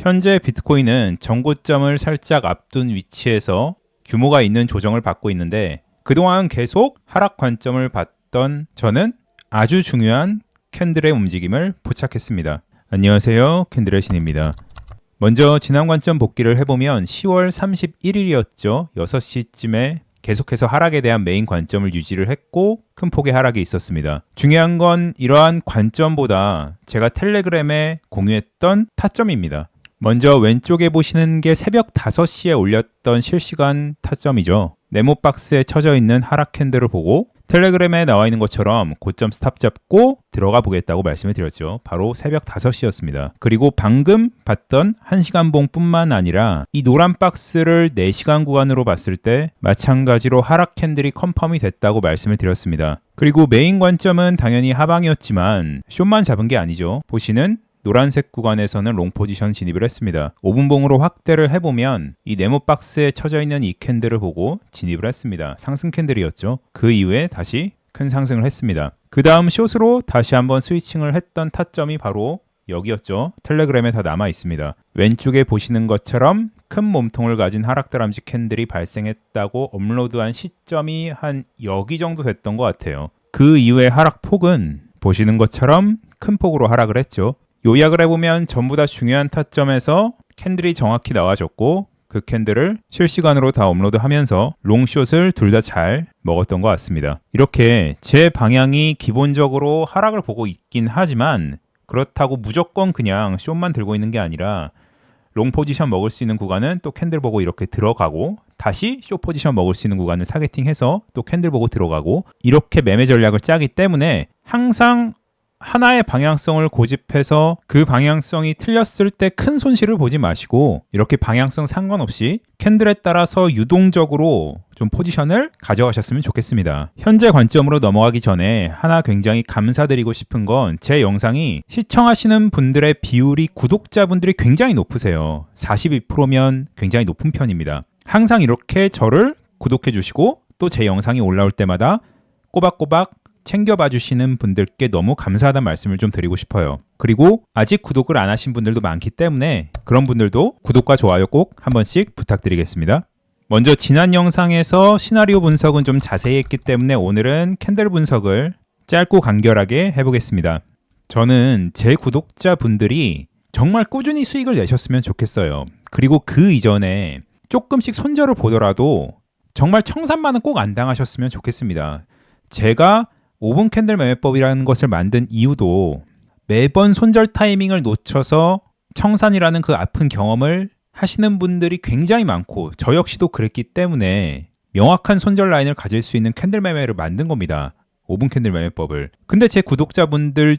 현재 비트코인은 전고점을 살짝 앞둔 위치에서 규모가 있는 조정을 받고 있는데 그동안 계속 하락 관점을 봤던 저는 아주 중요한 캔들의 움직임을 포착했습니다. 안녕하세요, 캔들의 신입니다. 먼저 지난 관점 복기를 해보면 10월 31일이었죠. 6시쯤에 계속해서 하락에 대한 메인 관점을 유지를 했고 큰 폭의 하락이 있었습니다. 중요한 건 이러한 관점보다 제가 텔레그램에 공유했던 타점입니다. 먼저 왼쪽에 보시는 게 새벽 5시에 올렸던 실시간 타점이죠. 네모박스에 쳐져 있는 하락 캔들을 보고 텔레그램에 나와 있는 것처럼 고점 스탑 잡고 들어가 보겠다고 말씀을 드렸죠. 바로 새벽 5시였습니다. 그리고 방금 봤던 1시간 봉뿐만 아니라 이 노란 박스를 4시간 구간으로 봤을 때 마찬가지로 하락 캔들이 컨펌이 됐다고 말씀을 드렸습니다. 그리고 메인 관점은 당연히 하방이었지만 숏만 잡은 게 아니죠. 보시는 노란색 구간에서는 롱 포지션 진입을 했습니다. 5분봉으로 확대를 해보면 이 네모박스에 쳐져 있는 이 캔들을 보고 진입을 했습니다. 상승 캔들이었죠. 그 이후에 다시 큰 상승을 했습니다. 그 다음 숏으로 다시 한번 스위칭을 했던 타점이 바로 여기였죠. 텔레그램에 다 남아 있습니다. 왼쪽에 보시는 것처럼 큰 몸통을 가진 하락다람쥐 캔들이 발생했다고 업로드한 시점이 한 여기 정도 됐던 것 같아요. 그 이후에 하락폭은 보시는 것처럼 큰 폭으로 하락을 했죠. 요약을 해보면 전부 다 중요한 타점에서 캔들이 정확히 나와줬고 그 캔들을 실시간으로 다 업로드하면서 롱숏을 둘 다 잘 먹었던 것 같습니다. 이렇게 제 방향이 기본적으로 하락을 보고 있긴 하지만 그렇다고 무조건 그냥 숏만 들고 있는 게 아니라 롱 포지션 먹을 수 있는 구간은 또 캔들 보고 이렇게 들어가고 다시 숏 포지션 먹을 수 있는 구간을 타겟팅해서 또 캔들 보고 들어가고 이렇게 매매 전략을 짜기 때문에 항상 하나의 방향성을 고집해서 그 방향성이 틀렸을 때 큰 손실을 보지 마시고 이렇게 방향성 상관없이 캔들에 따라서 유동적으로 좀 포지션을 가져가셨으면 좋겠습니다. 현재 관점으로 넘어가기 전에 하나 굉장히 감사드리고 싶은 건 제 영상이 시청하시는 분들의 비율이 구독자분들이 굉장히 높으세요. 42%면 굉장히 높은 편입니다. 항상 이렇게 저를 구독해 주시고 또 제 영상이 올라올 때마다 꼬박꼬박 챙겨봐 주시는 분들께 너무 감사하다는 말씀을 좀 드리고 싶어요. 그리고 아직 구독을 안 하신 분들도 많기 때문에 그런 분들도 구독과 좋아요 꼭 한 번씩 부탁드리겠습니다. 먼저 지난 영상에서 시나리오 분석은 좀 자세히 했기 때문에 오늘은 캔들 분석을 짧고 간결하게 해보겠습니다. 저는 제 구독자분들이 정말 꾸준히 수익을 내셨으면 좋겠어요. 그리고 그 이전에 조금씩 손절을 보더라도 정말 청산만은 꼭 안 당하셨으면 좋겠습니다. 제가 5분 캔들 매매법이라는 것을 만든 이유도 매번 손절 타이밍을 놓쳐서 청산이라는 그 아픈 경험을 하시는 분들이 굉장히 많고 저 역시도 그랬기 때문에 명확한 손절 라인을 가질 수 있는 캔들 매매를 만든 겁니다. 5분 캔들 매매법을. 근데 제 구독자분들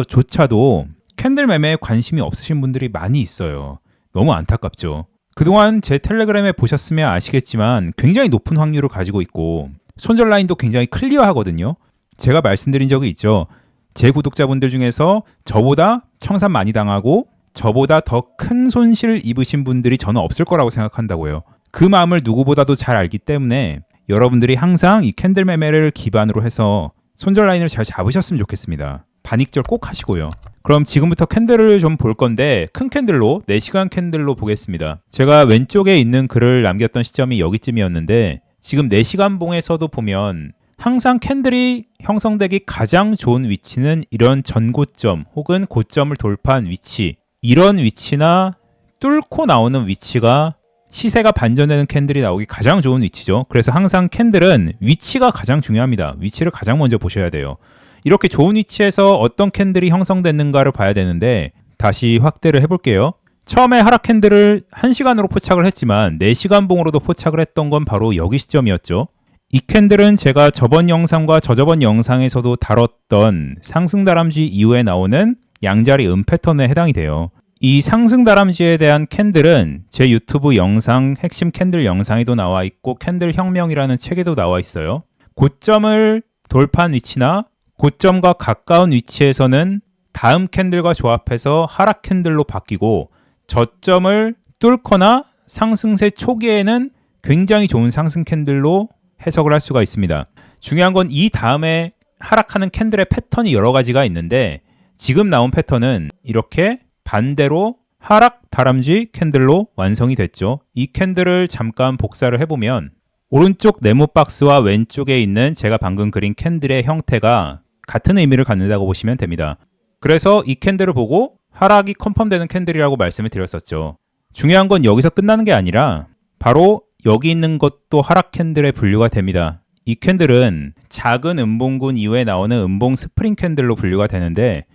중에서조차도 캔들 매매에 관심이 없으신 분들이 많이 있어요. 너무 안타깝죠. 그동안 제 텔레그램에 보셨으면 아시겠지만 굉장히 높은 확률을 가지고 있고 손절 라인도 굉장히 클리어하거든요. 제가 말씀드린 적이 있죠. 제 구독자분들 중에서 저보다 청산 많이 당하고 저보다 더 큰 손실 입으신 분들이 저는 없을 거라고 생각한다고요. 그 마음을 누구보다도 잘 알기 때문에 여러분들이 항상 이 캔들 매매를 기반으로 해서 손절 라인을 잘 잡으셨으면 좋겠습니다. 반익절 꼭 하시고요. 그럼 지금부터 캔들을 좀 볼 건데 큰 캔들로 4시간 캔들로 보겠습니다. 제가 왼쪽에 있는 글을 남겼던 시점이 여기쯤이었는데 지금 4시간 봉에서도 보면 항상 캔들이 형성되기 가장 좋은 위치는 이런 전고점 혹은 고점을 돌파한 위치, 이런 위치나 뚫고 나오는 위치가 시세가 반전되는 캔들이 나오기 가장 좋은 위치죠. 그래서 항상 캔들은 위치가 가장 중요합니다. 위치를 가장 먼저 보셔야 돼요. 이렇게 좋은 위치에서 어떤 캔들이 형성됐는가를 봐야 되는데 다시 확대를 해볼게요. 처음에 하락 캔들을 1시간으로 포착을 했지만 4시간 봉으로도 포착을 했던 건 바로 여기 시점이었죠. 이 캔들은 제가 저번 영상과 저저번 영상에서도 다뤘던 상승 다람쥐 이후에 나오는 양자리 음 패턴에 해당이 돼요. 이 상승 다람쥐에 대한 캔들은 제 유튜브 영상 핵심 캔들 영상에도 나와 있고 캔들 혁명이라는 책에도 나와 있어요. 고점을 돌파한 위치나 고점과 가까운 위치에서는 다음 캔들과 조합해서 하락 캔들로 바뀌고 저점을 뚫거나 상승세 초기에는 굉장히 좋은 상승 캔들로 해석을 할 수가 있습니다. 중요한 건 이 다음에 하락하는 캔들의 패턴이 여러 가지가 있는데 지금 나온 패턴은 이렇게 반대로 하락 다람쥐 캔들로 완성이 됐죠. 이 캔들을 잠깐 복사를 해보면 오른쪽 네모 박스와 왼쪽에 있는 제가 방금 그린 캔들의 형태가 같은 의미를 갖는다고 보시면 됩니다. 그래서 이 캔들을 보고 하락이 컨펌되는 캔들이라고 말씀을 드렸었죠. 중요한 건 여기서 끝나는 게 아니라 바로 여기 있는 것도 하락 캔들에 분류가 됩니다. 이 캔들은 작은 음봉군 이후에 나오는 음봉 스프링 캔들로 분류가 되는데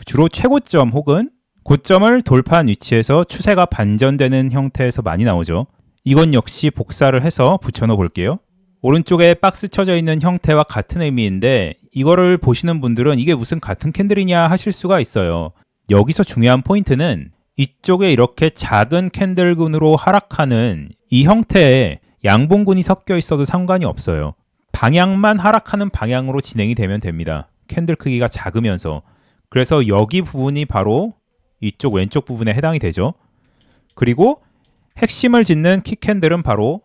주로 최고점 혹은 고점을 돌파한 위치에서 추세가 반전되는 형태에서 많이 나오죠. 이건 역시 복사를 해서 붙여넣어 볼게요. 오른쪽에 박스 쳐져 있는 형태와 같은 의미인데 이거를 보시는 분들은 이게 무슨 같은 캔들이냐 하실 수가 있어요. 여기서 중요한 포인트는 이쪽에 이렇게 작은 캔들군으로 하락하는 이 형태에 양봉군이 섞여 있어도 상관이 없어요. 방향만 하락하는 방향으로 진행이 되면 됩니다. 캔들 크기가 작으면서. 그래서 여기 부분이 바로 이쪽 왼쪽 부분에 해당이 되죠. 그리고 핵심을 짓는 키 캔들은 바로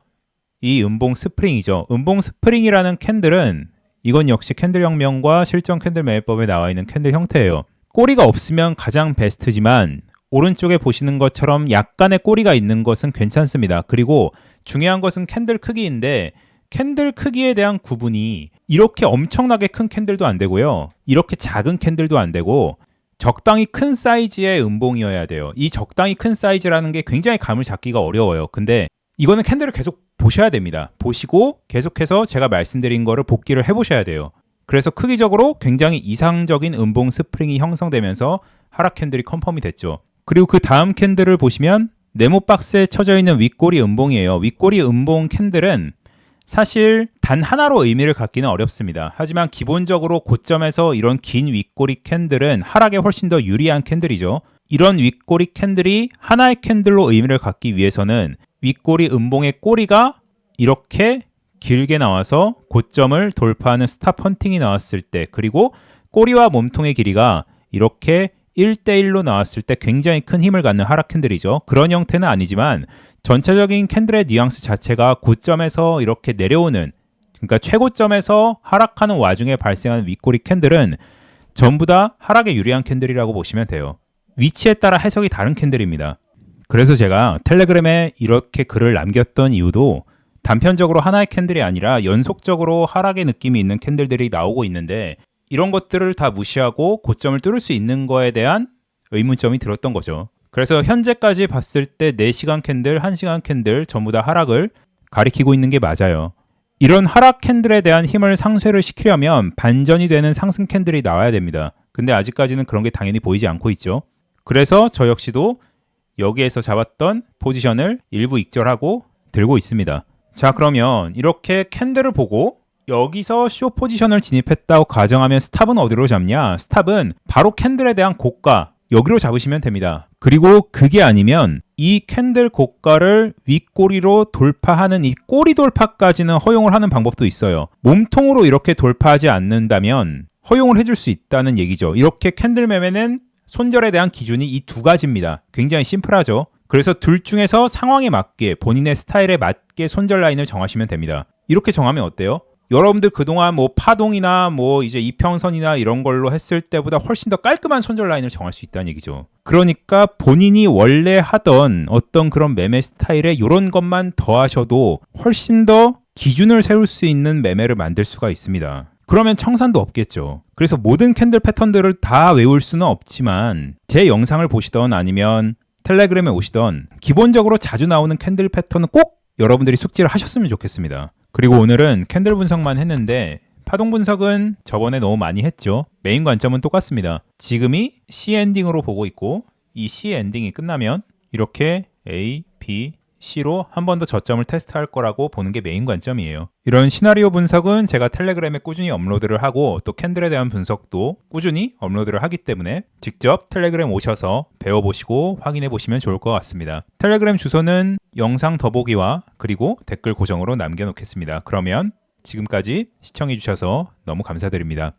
이 음봉 스프링이죠. 음봉 스프링이라는 캔들은 이건 역시 캔들 혁명과 실전 캔들 매매법에 나와 있는 캔들 형태예요. 꼬리가 없으면 가장 베스트지만 오른쪽에 보시는 것처럼 약간의 꼬리가 있는 것은 괜찮습니다. 그리고 중요한 것은 캔들 크기인데 캔들 크기에 대한 구분이 이렇게 엄청나게 큰 캔들도 안 되고요. 이렇게 작은 캔들도 안 되고 적당히 큰 사이즈의 음봉이어야 돼요. 이 적당히 큰 사이즈라는 게 굉장히 감을 잡기가 어려워요. 근데 이거는 캔들을 계속 보셔야 됩니다. 보시고 계속해서 제가 말씀드린 거를 복기를 해보셔야 돼요. 그래서 크기적으로 굉장히 이상적인 음봉 스프링이 형성되면서 하락 캔들이 컨펌이 됐죠. 그리고 그 다음 캔들을 보시면 네모 박스에 쳐져 있는 윗꼬리 음봉이에요. 윗꼬리 음봉 캔들은 사실 단 하나로 의미를 갖기는 어렵습니다. 하지만 기본적으로 고점에서 이런 긴 윗꼬리 캔들은 하락에 훨씬 더 유리한 캔들이죠. 이런 윗꼬리 캔들이 하나의 캔들로 의미를 갖기 위해서는 윗꼬리 음봉의 꼬리가 이렇게 길게 나와서 고점을 돌파하는 스탑 헌팅이 나왔을 때, 그리고 꼬리와 몸통의 길이가 이렇게 1대1로 나왔을 때 굉장히 큰 힘을 갖는 하락 캔들이죠. 그런 형태는 아니지만 전체적인 캔들의 뉘앙스 자체가 고점에서 이렇게 내려오는, 그러니까 최고점에서 하락하는 와중에 발생하는 윗꼬리 캔들은 전부 다 하락에 유리한 캔들이라고 보시면 돼요. 위치에 따라 해석이 다른 캔들입니다. 그래서 제가 텔레그램에 이렇게 글을 남겼던 이유도 단편적으로 하나의 캔들이 아니라 연속적으로 하락의 느낌이 있는 캔들들이 나오고 있는데 이런 것들을 다 무시하고 고점을 뚫을 수 있는 거에 대한 의문점이 들었던 거죠. 그래서 현재까지 봤을 때 4시간 캔들, 1시간 캔들 전부 다 하락을 가리키고 있는 게 맞아요. 이런 하락 캔들에 대한 힘을 상쇄를 시키려면 반전이 되는 상승 캔들이 나와야 됩니다. 근데 아직까지는 그런 게 당연히 보이지 않고 있죠. 그래서 저 역시도 여기에서 잡았던 포지션을 일부 익절하고 들고 있습니다. 자, 그러면 이렇게 캔들을 보고 여기서 쇼 포지션을 진입했다고 가정하면 스탑은 어디로 잡냐? 스탑은 바로 캔들에 대한 고가, 여기로 잡으시면 됩니다. 그리고 그게 아니면 이 캔들 고가를 윗꼬리로 돌파하는 이 꼬리 돌파까지는 허용을 하는 방법도 있어요. 몸통으로 이렇게 돌파하지 않는다면 허용을 해줄 수 있다는 얘기죠. 이렇게 캔들 매매는 손절에 대한 기준이 이 두 가지입니다. 굉장히 심플하죠. 그래서 둘 중에서 상황에 맞게 본인의 스타일에 맞게 손절 라인을 정하시면 됩니다. 이렇게 정하면 어때요? 여러분들 그동안 뭐 파동이나 뭐 이제 이평선이나 이런 걸로 했을 때보다 훨씬 더 깔끔한 손절 라인을 정할 수 있다는 얘기죠. 그러니까 본인이 원래 하던 어떤 그런 매매 스타일에 이런 것만 더하셔도 훨씬 더 기준을 세울 수 있는 매매를 만들 수가 있습니다. 그러면 청산도 없겠죠. 그래서 모든 캔들 패턴들을 다 외울 수는 없지만 제 영상을 보시던 아니면 텔레그램에 오시던 기본적으로 자주 나오는 캔들 패턴은 꼭 여러분들이 숙지를 하셨으면 좋겠습니다. 그리고 오늘은 캔들 분석만 했는데 파동 분석은 저번에 너무 많이 했죠. 메인 관점은 똑같습니다. 지금이 C 엔딩으로 보고 있고 이 C 엔딩이 끝나면 이렇게 A, B, C로 한 번 더 저점을 테스트할 거라고 보는 게 메인 관점이에요. 이런 시나리오 분석은 제가 텔레그램에 꾸준히 업로드를 하고 또 캔들에 대한 분석도 꾸준히 업로드를 하기 때문에 직접 텔레그램 오셔서 배워보시고 확인해 보시면 좋을 것 같습니다. 텔레그램 주소는 영상 더보기와 그리고 댓글 고정으로 남겨놓겠습니다. 그러면 지금까지 시청해 주셔서 너무 감사드립니다.